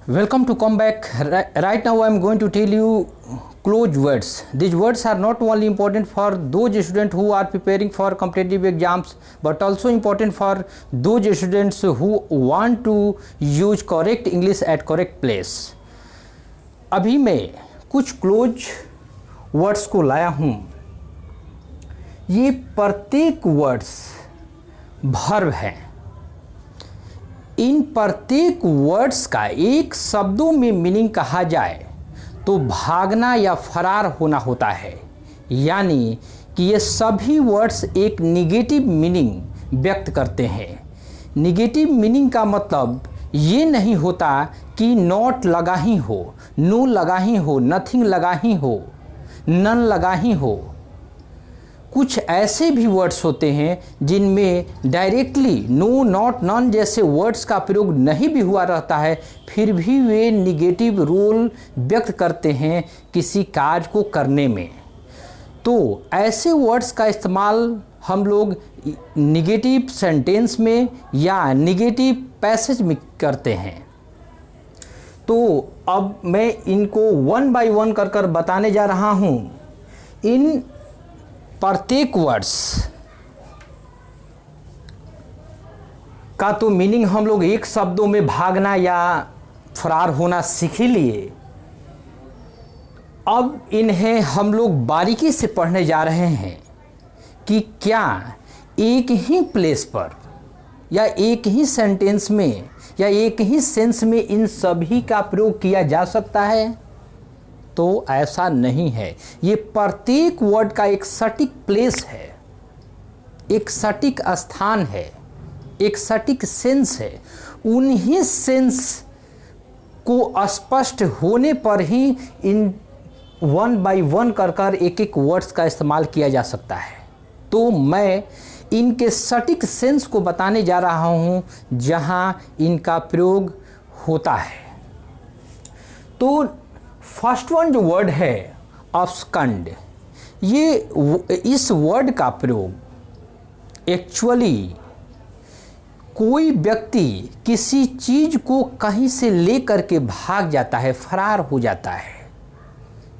Welcome to come back. Right now I am going to tell you close words. These words are not only important for those students who are preparing for competitive exams but also important for those students who want to use correct English at correct place. अभी मैं कुछ close words को लाया हूँ. ये प्रत्येक words verb हैं. इन प्रत्येक वर्ड्स का एक शब्दों में मीनिंग कहा जाए तो भागना या फरार होना होता है. यानी कि ये सभी वर्ड्स एक निगेटिव मीनिंग व्यक्त करते हैं. निगेटिव मीनिंग का मतलब ये नहीं होता कि नॉट लगा ही हो, नो लगा ही हो, नथिंग लगा ही हो, नन लगा ही हो. कुछ ऐसे भी वर्ड्स होते हैं जिनमें डायरेक्टली नो, नॉट, नॉन जैसे वर्ड्स का प्रयोग नहीं भी हुआ रहता है, फिर भी वे निगेटिव रोल व्यक्त करते हैं किसी कार्य को करने में. तो ऐसे वर्ड्स का इस्तेमाल हम लोग निगेटिव सेंटेंस में या निगेटिव पैसेज में करते हैं. तो अब मैं इनको वन बाय वन कर बताने जा रहा हूँ. इन प्रत्येक वर्ड्स का तो मीनिंग हम लोग एक शब्दों में भागना या फरार होना सीख ही लिए. अब इन्हें हम लोग बारीकी से पढ़ने जा रहे हैं कि क्या एक ही प्लेस पर या एक ही सेंटेंस में या एक ही सेंस में इन सभी का प्रयोग किया जा सकता है. तो ऐसा नहीं है. ये प्रत्येक वर्ड का एक सटीक प्लेस है, एक सटीक स्थान है, एक सटीक सेंस है. उन्हीं सेंस को स्पष्ट होने पर ही इन वन बाय वन कर एक एक वर्ड्स का इस्तेमाल किया जा सकता है. तो मैं इनके सटीक सेंस को बताने जा रहा हूँ जहाँ इनका प्रयोग होता है. तो फर्स्ट वन जो वर्ड है अब्सकंड, ये इस वर्ड का प्रयोग एक्चुअली कोई व्यक्ति किसी चीज़ को कहीं से ले करके भाग जाता है, फरार हो जाता है,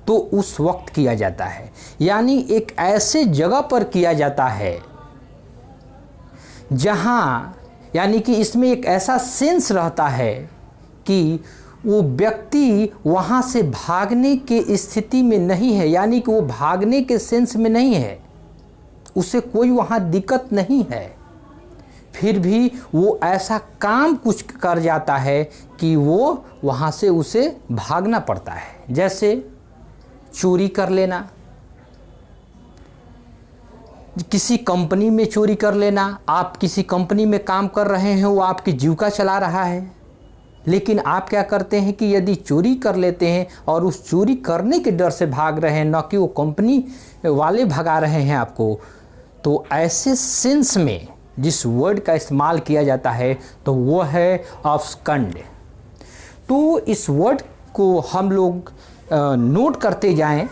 तो उस वक्त किया जाता है. यानी एक ऐसे जगह पर किया जाता है जहाँ, यानी कि इसमें एक ऐसा सेंस रहता है कि वो व्यक्ति वहाँ से भागने के स्थिति में नहीं है, यानी कि वो भागने के सेंस में नहीं है, उसे कोई वहाँ दिक्कत नहीं है, फिर भी वो ऐसा काम कुछ कर जाता है कि वो वहाँ से उसे भागना पड़ता है. जैसे चोरी कर लेना, किसी कंपनी में चोरी कर लेना. आप किसी कंपनी में काम कर रहे हैं, वो आपकी जीविका चला रहा है, लेकिन आप क्या करते हैं कि यदि चोरी कर लेते हैं और उस चोरी करने के डर से भाग रहे हैं, न कि वो कंपनी वाले भगा रहे हैं आपको, तो ऐसे सेंस में जिस वर्ड का इस्तेमाल किया जाता है तो वो है अब्सकंड. तो इस वर्ड को हम लोग नोट करते जाएं.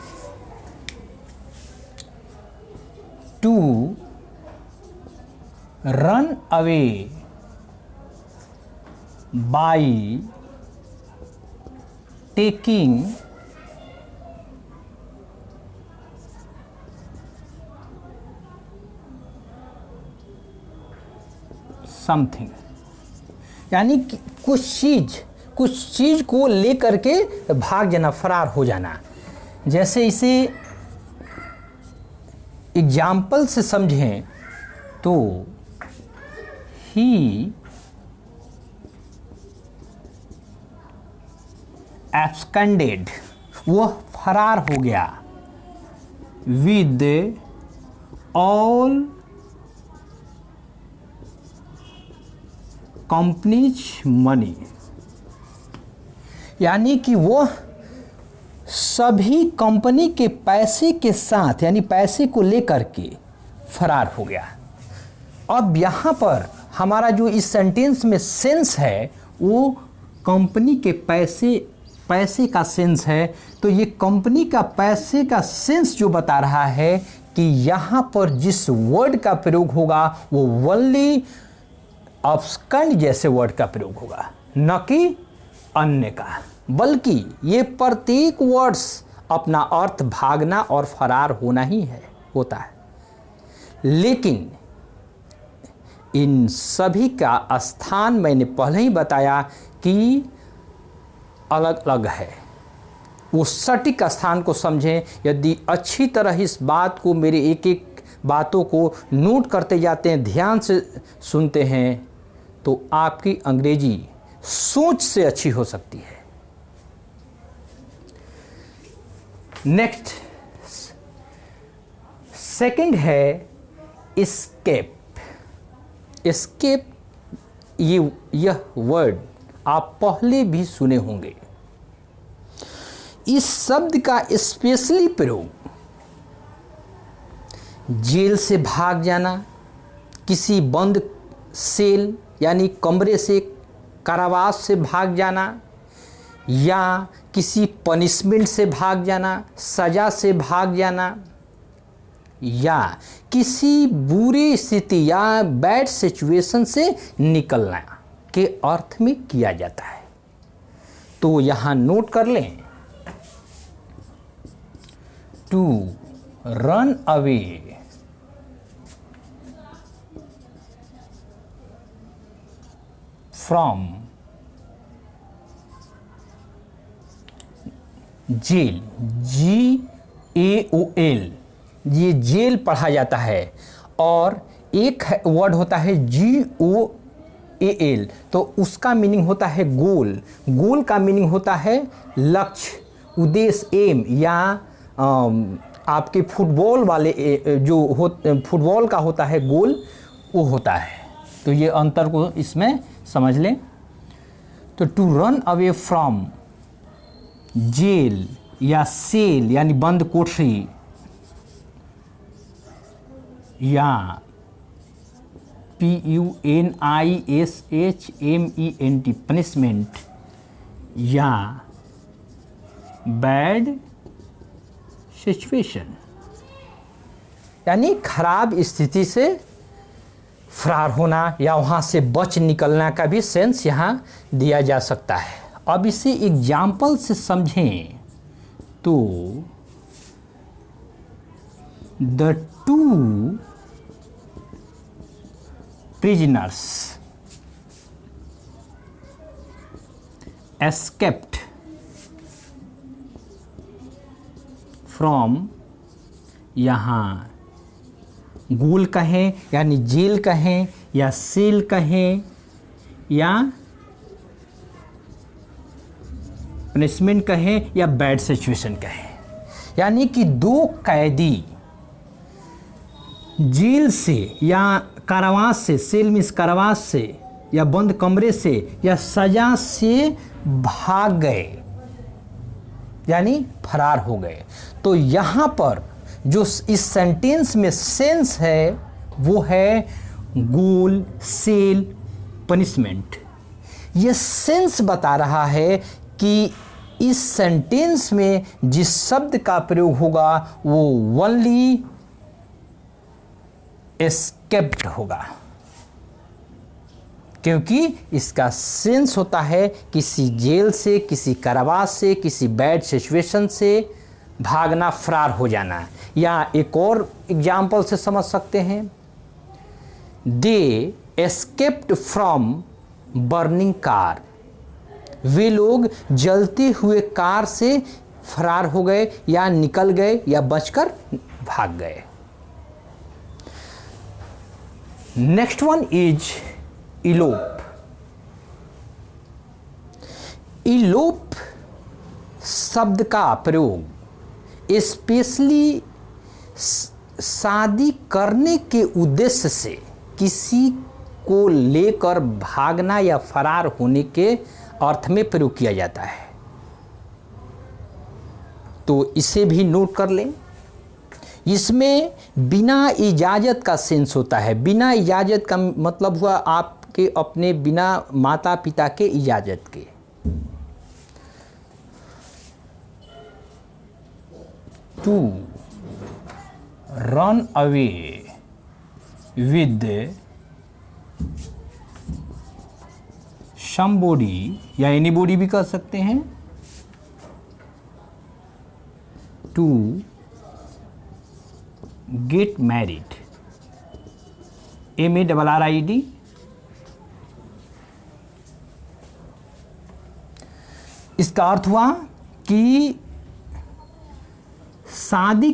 To run away by taking something, यानी कि कुछ चीज़ को लेकर के भाग जाना, फरार हो जाना. जैसे इसे एग्जाम्पल से समझें तो ही एब्सकंडेड, वह फरार हो गया, विद ऑल कंपनीज मनी, यानी कि वह सभी कंपनी के पैसे के साथ, यानी पैसे को लेकर के फरार हो गया. अब यहाँ पर हमारा जो इस सेंटेंस में सेंस है वो कंपनी के पैसे का सेंस है. तो ये कंपनी का पैसे का सेंस जो बता रहा है कि यहाँ पर जिस वर्ड का प्रयोग होगा वो ओनली अब्सकंड जैसे वर्ड का प्रयोग होगा, न कि अन्य का, बल्कि ये प्रत्येक वर्ड्स अपना अर्थ भागना और फरार होना ही होता है। लेकिन इन सभी का स्थान मैंने पहले ही बताया कि अलग अलग है। वो सटीक स्थान को समझें। यदि अच्छी तरह इस बात को, मेरे एक एक बातों को नोट करते जाते हैं, ध्यान से सुनते हैं, तो आपकी अंग्रेजी सोच से अच्छी हो सकती है। नेक्स्ट, सेकंड है एस्केप। एस्केप, यह वर्ड आप पहले भी सुने होंगे। इस शब्द का स्पेशली प्रयोग जेल से भाग जाना, किसी बंद सेल यानी कमरे से, कारावास से भाग जाना, या किसी पनिशमेंट से भाग जाना, सज़ा से भाग जाना, या किसी बुरी स्थिति या बैड सिचुएशन से निकलना के अर्थ में किया जाता है। तो यहाँ नोट कर लें, to run away, from jail, GAOL, ये जेल पढ़ा जाता है। और एक वर्ड होता है GOAL, तो उसका मीनिंग होता है गोल। गोल का मीनिंग होता है लक्ष्य, उद्देश्य, एम, या आपके फुटबॉल वाले फुटबॉल का होता है गोल, वो होता है। तो ये अंतर को इसमें समझ लें। तो to run away from jail या सेल यानी बंद कोठरी, या PUNISHMENT पनिशमेंट, या बैड सिचुएशन यानी खराब स्थिति से फरार होना या वहाँ से बच निकलना का भी सेंस यहाँ दिया जा सकता है। अब इसे एग्जाम्पल से समझें तो the two prisoners escaped from, यहाँ गोल कहें यानी जेल कहें, या सेल कहें, या पनिशमेंट कहें, या बैड सिचुएशन कहें, यानी कि दो कैदी जेल से या कारावास से, सेल मीन्स कारावास से, या बंद कमरे से, या सजा से भाग गए यानी फरार हो गए। तो यहाँ पर जो इस सेंटेंस में सेंस है वो है गोल, सेल, पनिशमेंट। ये सेंस बता रहा है कि इस सेंटेंस में जिस शब्द का प्रयोग होगा वो ओनली एस्केप्ड होगा, क्योंकि इसका सेंस होता है किसी जेल से, किसी कारावास से, किसी बैड सिचुएशन से भागना, फरार हो जाना। या एक और एग्जाम्पल से समझ सकते हैं, दे एस्केप्ड फ्रॉम बर्निंग कार, वे लोग जलते हुए कार से फरार हो गए या निकल गए या बचकर भाग गए। Next one is elope. Elope शब्द का प्रयोग स्पेशली शादी करने के उद्देश्य से किसी को लेकर भागना या फरार होने के अर्थ में प्रयोग किया जाता है। तो इसे भी नोट कर लें। इसमें बिना इजाज़त का सेंस होता है। बिना इजाज़त का मतलब हुआ आपके अपने बिना माता पिता के इजाज़त के। To run away with somebody या anybody भी कह सकते हैं, to get married, MARRIED। इसका अर्थ हुआ कि शादी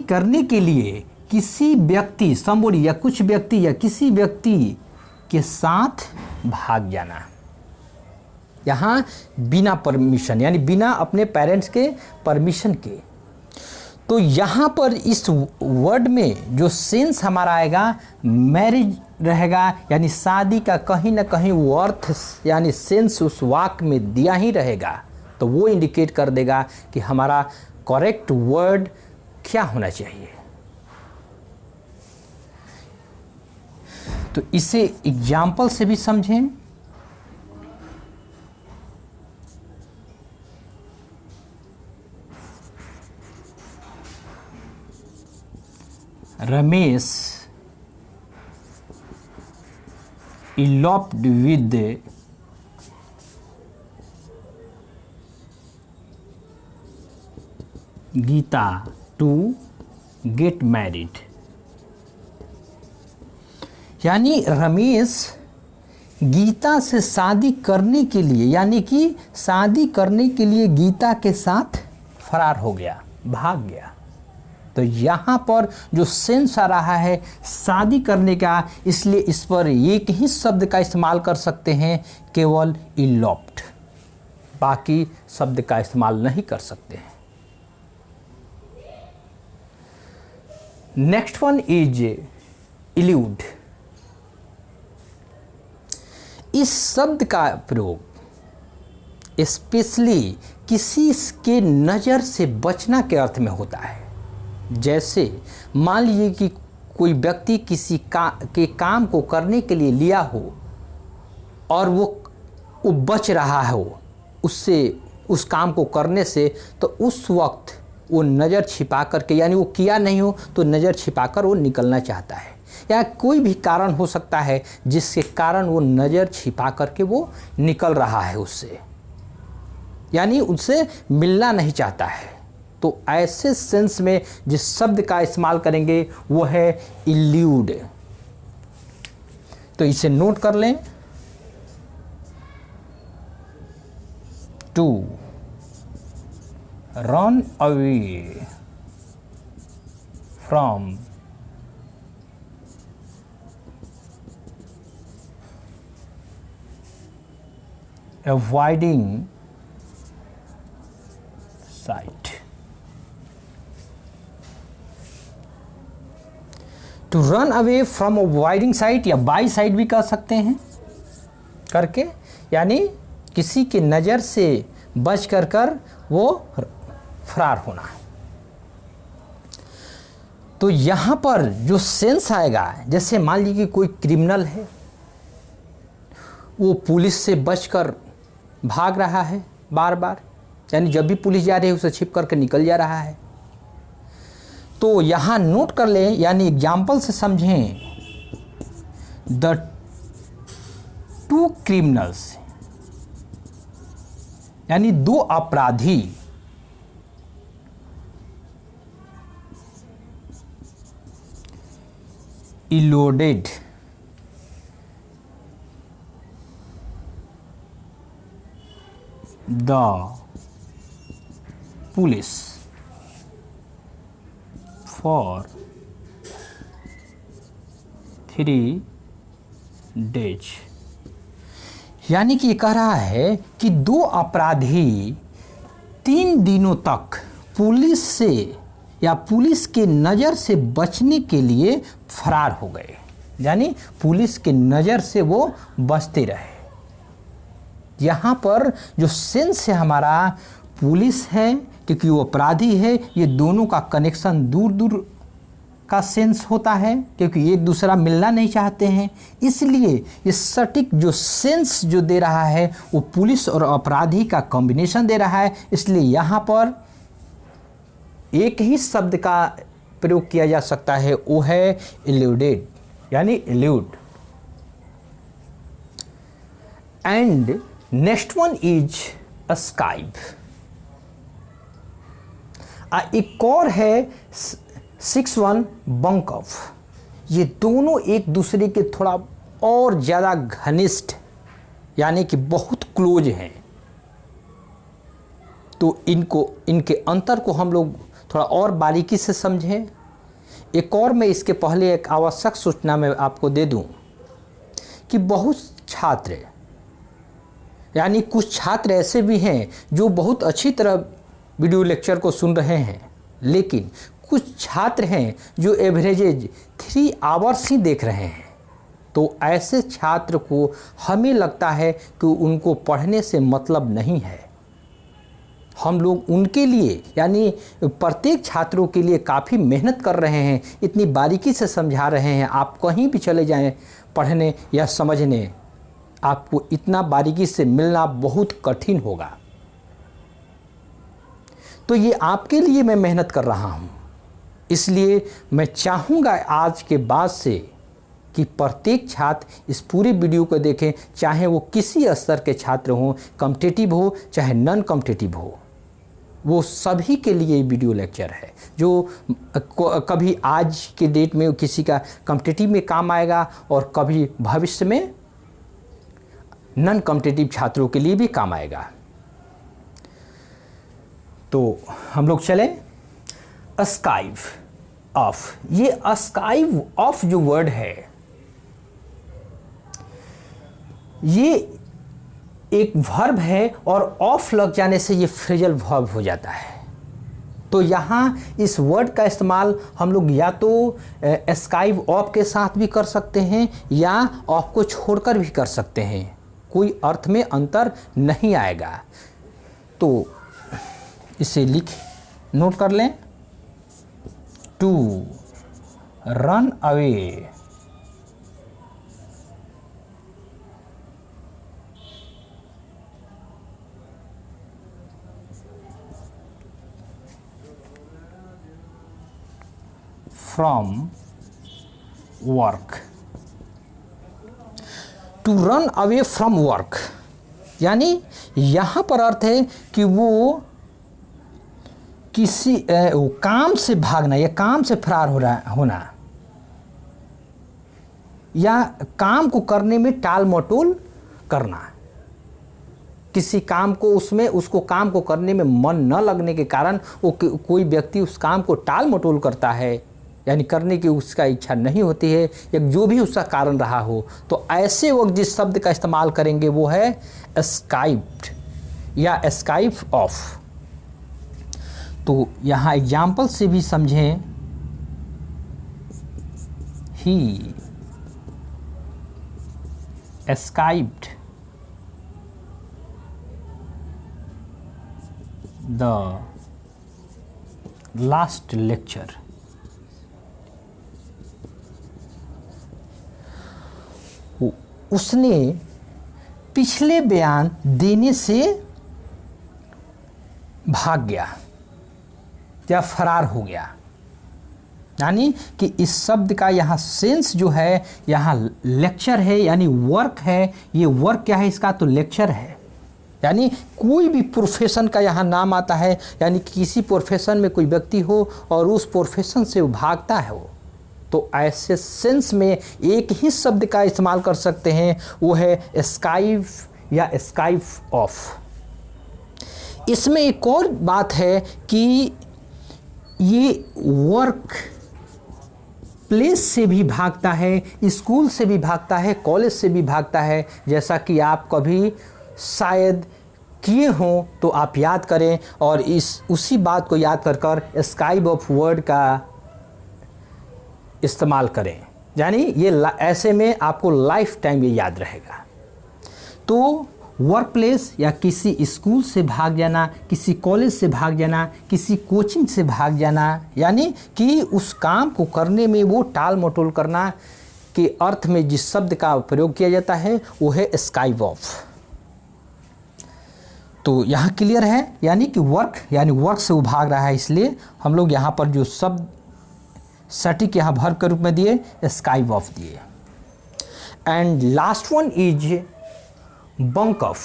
करने के लिए किसी व्यक्ति, somebody या कुछ व्यक्ति या किसी व्यक्ति के साथ भाग जाना। यहाँ बिना परमिशन यानी बिना अपने पेरेंट्स के परमिशन के। तो यहाँ पर इस वर्ड में जो सेंस हमारा आएगा मैरिज रहेगा, यानी शादी का कहीं ना कहीं वो अर्थ यानी सेंस उस वाक्य में दिया ही रहेगा। तो वो इंडिकेट कर देगा कि हमारा करेक्ट वर्ड क्या होना चाहिए। तो इसे एग्जाम्पल से भी समझें। Ramesh eloped with Geeta to get married. यानी रमेश गीता से शादी करने के लिए यानी कि शादी करने के लिए गीता के साथ फरार हो गया, भाग गया। तो यहाँ पर जो सेंस आ रहा है शादी करने का, इसलिए इस पर एक ही शब्द का इस्तेमाल कर सकते हैं, केवल इलॉप्ड, बाकी शब्द का इस्तेमाल नहीं कर सकते हैं। Next one is elude. इस शब्द का प्रयोग स्पेशली किसी के नज़र से बचना के अर्थ में होता है। जैसे मान लीजिए कि कोई व्यक्ति किसी के काम को करने के लिए लिया हो और वो बच रहा हो उससे, उस काम को करने से, तो उस वक्त वो नज़र छिपा करके, यानी वो किया नहीं हो तो नज़र छिपाकर वो निकलना चाहता है, या कोई भी कारण हो सकता है जिसके कारण वो नज़र छिपा करके वो निकल रहा है उससे, यानी उससे मिलना नहीं चाहता है। तो ऐसे सेंस में जिस शब्द का इस्तेमाल करेंगे वो है इल्यूड। तो इसे नोट कर लें। To run away from avoiding sight. To run away from avoiding sight या बाई साइड भी कह सकते हैं करके, यानी किसी के नज़र से बच कर वो फरार होना। तो यहाँ पर जो सेंस आएगा, जैसे मान लीजिए कि कोई क्रिमिनल है, वो पुलिस से बचकर भाग रहा है बार बार, यानी जब भी पुलिस जा रही है उसे छिप करके निकल जा रहा है। तो यहाँ नोट कर लें, यानी एग्जाम्पल से समझें। द टू क्रिमिनल्स, यानी दो अपराधी eluded the police for 3 days। यानी कि ये कह रहा है कि दो अपराधी 3 दिनों तक पुलिस से या पुलिस के नज़र से बचने के लिए फरार हो गए, यानी पुलिस के नज़र से वो बचते रहे। यहाँ पर जो सेंस है हमारा पुलिस है, क्योंकि वो अपराधी है, ये दोनों का कनेक्शन दूर दूर का सेंस होता है, क्योंकि एक दूसरा मिलना नहीं चाहते हैं। इसलिए ये सटीक जो सेंस जो दे रहा है वो पुलिस और अपराधी का कॉम्बिनेशन दे रहा है। इसलिए यहाँ पर एक ही शब्द का प्रयोग किया जा सकता है, वो है इल्यूडेड, यानी elude. And next one is Skype. एक और है 61 बंकॉफ। ये दोनों एक दूसरे के थोड़ा और ज़्यादा घनिष्ठ यानी कि बहुत क्लोज हैं। तो इनके अंतर को हम लोग थोड़ा और बारीकी से समझें। एक और मैं इसके पहले एक आवश्यक सूचना मैं आपको दे दूं कि बहुत छात्र यानी कुछ छात्र ऐसे भी हैं जो बहुत अच्छी तरह वीडियो लेक्चर को सुन रहे हैं, लेकिन कुछ छात्र हैं जो एवरेजेज 3 आवर्स ही देख रहे हैं। तो ऐसे छात्र को हमें लगता है कि उनको पढ़ने से मतलब नहीं है। हम लोग उनके लिए यानी प्रत्येक छात्रों के लिए काफ़ी मेहनत कर रहे हैं, इतनी बारीकी से समझा रहे हैं। आप कहीं भी चले जाएं पढ़ने या समझने, आपको इतना बारीकी से मिलना बहुत कठिन होगा। तो ये आपके लिए मैं मेहनत कर रहा हूँ, इसलिए मैं चाहूँगा आज के बाद से कि प्रत्येक छात्र इस पूरे वीडियो को देखें, चाहे वो किसी स्तर के छात्र हों, कॉम्पिटिटिव हो चाहे नॉन कॉम्पिटिटिव हो। वो सभी के लिए वीडियो लेक्चर है जो कभी आज के डेट में किसी का कॉम्पिटिटिव में काम आएगा और कभी भविष्य में नॉन कॉम्पिटिटिव छात्रों के लिए भी काम आएगा। तो हम लोग चले स्काइप ऑफ। ये स्काइप ऑफ जो वर्ड है ये एक वर्ब है और ऑफ लग जाने से ये फ्रेजल वर्ब हो जाता है। तो यहाँ इस वर्ड का इस्तेमाल हम लोग या तो स्काइप ऑफ के साथ भी कर सकते हैं या ऑफ को छोड़कर भी कर सकते हैं, कोई अर्थ में अंतर नहीं आएगा। तो इसे नोट कर लें। To run away, from work. To run away from work यानी यहाँ पर अर्थ है कि वो किसी काम से भागना या काम से फरार होना या काम को करने में टाल मटोल करना। किसी काम को उसको काम को करने में मन न लगने के कारण वो कोई व्यक्ति उस काम को टाल मटोल करता है, यानी करने की उसका इच्छा नहीं होती है या जो भी उसका कारण रहा हो, तो ऐसे वक्त जिस शब्द का इस्तेमाल करेंगे वो है स्काइप्ड या स्काइप ऑफ। तो यहाँ एग्जाम्पल से भी समझें। ही escaped the last lecture। उसने पिछले बयान देने से भाग गया या फरार हो गया। यानी कि इस शब्द का यहाँ सेंस जो है, यहाँ लेक्चर है यानी वर्क है। ये वर्क क्या है इसका? तो लेक्चर है। यानी कोई भी प्रोफेशन का यहाँ नाम आता है, यानी किसी प्रोफेशन में कोई व्यक्ति हो और उस प्रोफेशन से वो भागता है वो, तो ऐसे सेंस में एक ही शब्द का इस्तेमाल कर सकते हैं, वो है स्काइप या स्काइप ऑफ। इसमें एक और बात है कि ये वर्क प्लेस से भी भागता है, स्कूल से भी भागता है, कॉलेज से भी भागता है। जैसा कि आप कभी शायद किए हों तो आप याद करें और उसी बात को याद कर स्काइप ऑफ वर्ड का इस्तेमाल करें। यानी ये ऐसे में आपको लाइफ टाइम ये याद रहेगा। तो वर्क प्लेस या किसी स्कूल से भाग जाना, किसी कॉलेज से भाग जाना, किसी कोचिंग से भाग जाना, यानी कि उस काम को करने में वो टाल मटोल करना के अर्थ में जिस शब्द का प्रयोग किया जाता है वो है स्काइप ऑफ। तो यहाँ क्लियर है, यानी कि वर्क से वो भाग रहा है, इसलिए हम लोग यहाँ पर जो शब्द सटीक यहाँ वर्ब के रूप में दिए स्काइप ऑफ दिए। And last one is bunk of,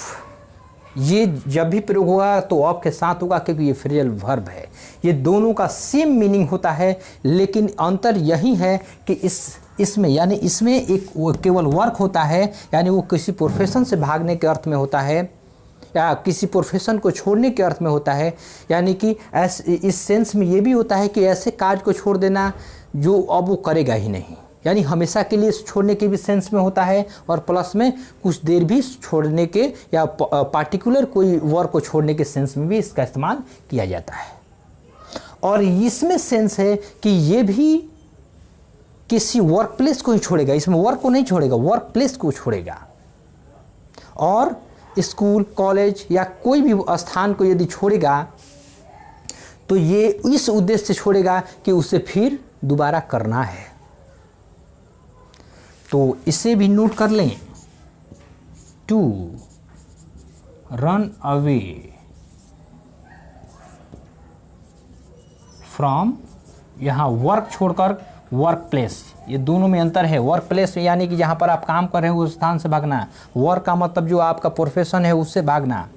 ये जब भी प्रयोग होगा तो ऑफ के साथ होगा क्योंकि ये फ्रेजल वर्ब है। ये दोनों का सेम मीनिंग होता है, लेकिन अंतर यही है कि इसमें यानी इसमें एक केवल वर्क होता है, यानी वो किसी प्रोफेशन से भागने के अर्थ में होता है या किसी प्रोफेशन को छोड़ने के अर्थ में होता है। यानी कि इस सेंस में ये भी होता है कि ऐसे कार्य को छोड़ देना जो अब वो करेगा ही नहीं, यानी हमेशा के लिए छोड़ने के भी सेंस में होता है, और प्लस में कुछ देर भी छोड़ने के या पार्टिकुलर कोई वर्क को छोड़ने के सेंस में भी इसका इस्तेमाल किया जाता है। और इसमें सेंस है कि ये भी किसी वर्क प्लेस को ही छोड़ेगा, इसमें वर्क को नहीं छोड़ेगा, वर्क प्लेस को छोड़ेगा। और स्कूल, कॉलेज या कोई भी स्थान को यदि छोड़ेगा तो ये इस उद्देश्य से छोड़ेगा कि उसे फिर दोबारा करना है। तो इसे भी नोट कर लें, टू रन अवे फ्रॉम, यहाँ वर्क छोड़कर वर्क प्लेस, ये दोनों में अंतर है। वर्क प्लेस यानी कि जहाँ पर आप काम कर रहे हैं उस स्थान से भागना, वर्क का मतलब जो आपका प्रोफेशन है उससे भागना।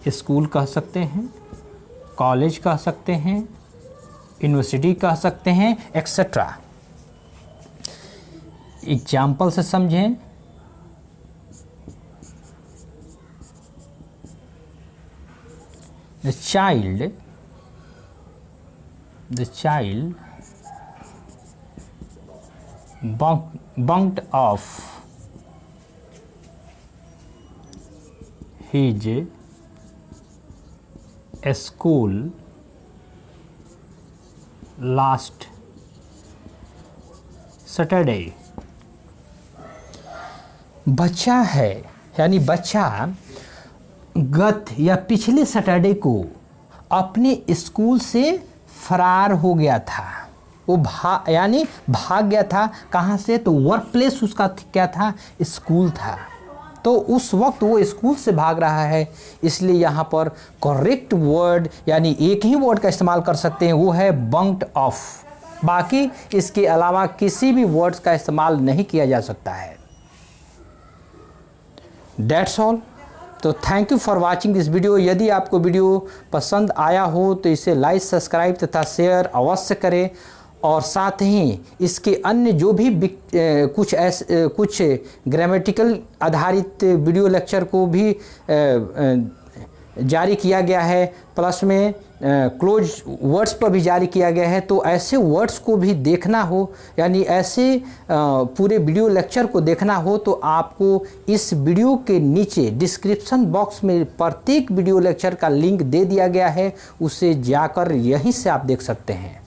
स्कूल कह सकते हैं, कॉलेज कह सकते हैं, यूनिवर्सिटी कह सकते हैं, एक्सेट्रा। एग्जाम्पल से समझें, the child bunked off his school last Saturday। बच्चा है यानी बच्चा गत या पिछले सैटरडे को अपने स्कूल से फरार हो गया था। वो यानी भाग गया था। कहाँ से? तो वर्क प्लेस उसका क्या था? स्कूल था। तो उस वक्त वो स्कूल से भाग रहा है, इसलिए यहाँ पर करेक्ट वर्ड यानी एक ही वर्ड का इस्तेमाल कर सकते हैं, वो है बंक्ड ऑफ। बाकी इसके अलावा किसी भी वर्ड्स का इस्तेमाल नहीं किया जा सकता है। That's all. तो thank you for watching this video. यदि आपको वीडियो पसंद आया हो तो इसे लाइक, सब्सक्राइब तथा शेयर अवश्य करें, और साथ ही इसके अन्य जो भी कुछ ग्रामेटिकल आधारित वीडियो लेक्चर को भी जारी किया गया है, प्लस में क्लोज वर्ड्स पर भी जारी किया गया है। तो ऐसे वर्ड्स को भी देखना हो, यानी ऐसे पूरे वीडियो लेक्चर को देखना हो, तो आपको इस वीडियो के नीचे डिस्क्रिप्शन बॉक्स में प्रत्येक वीडियो लेक्चर का लिंक दे दिया गया है, उसे जाकर यहीं से आप देख सकते हैं।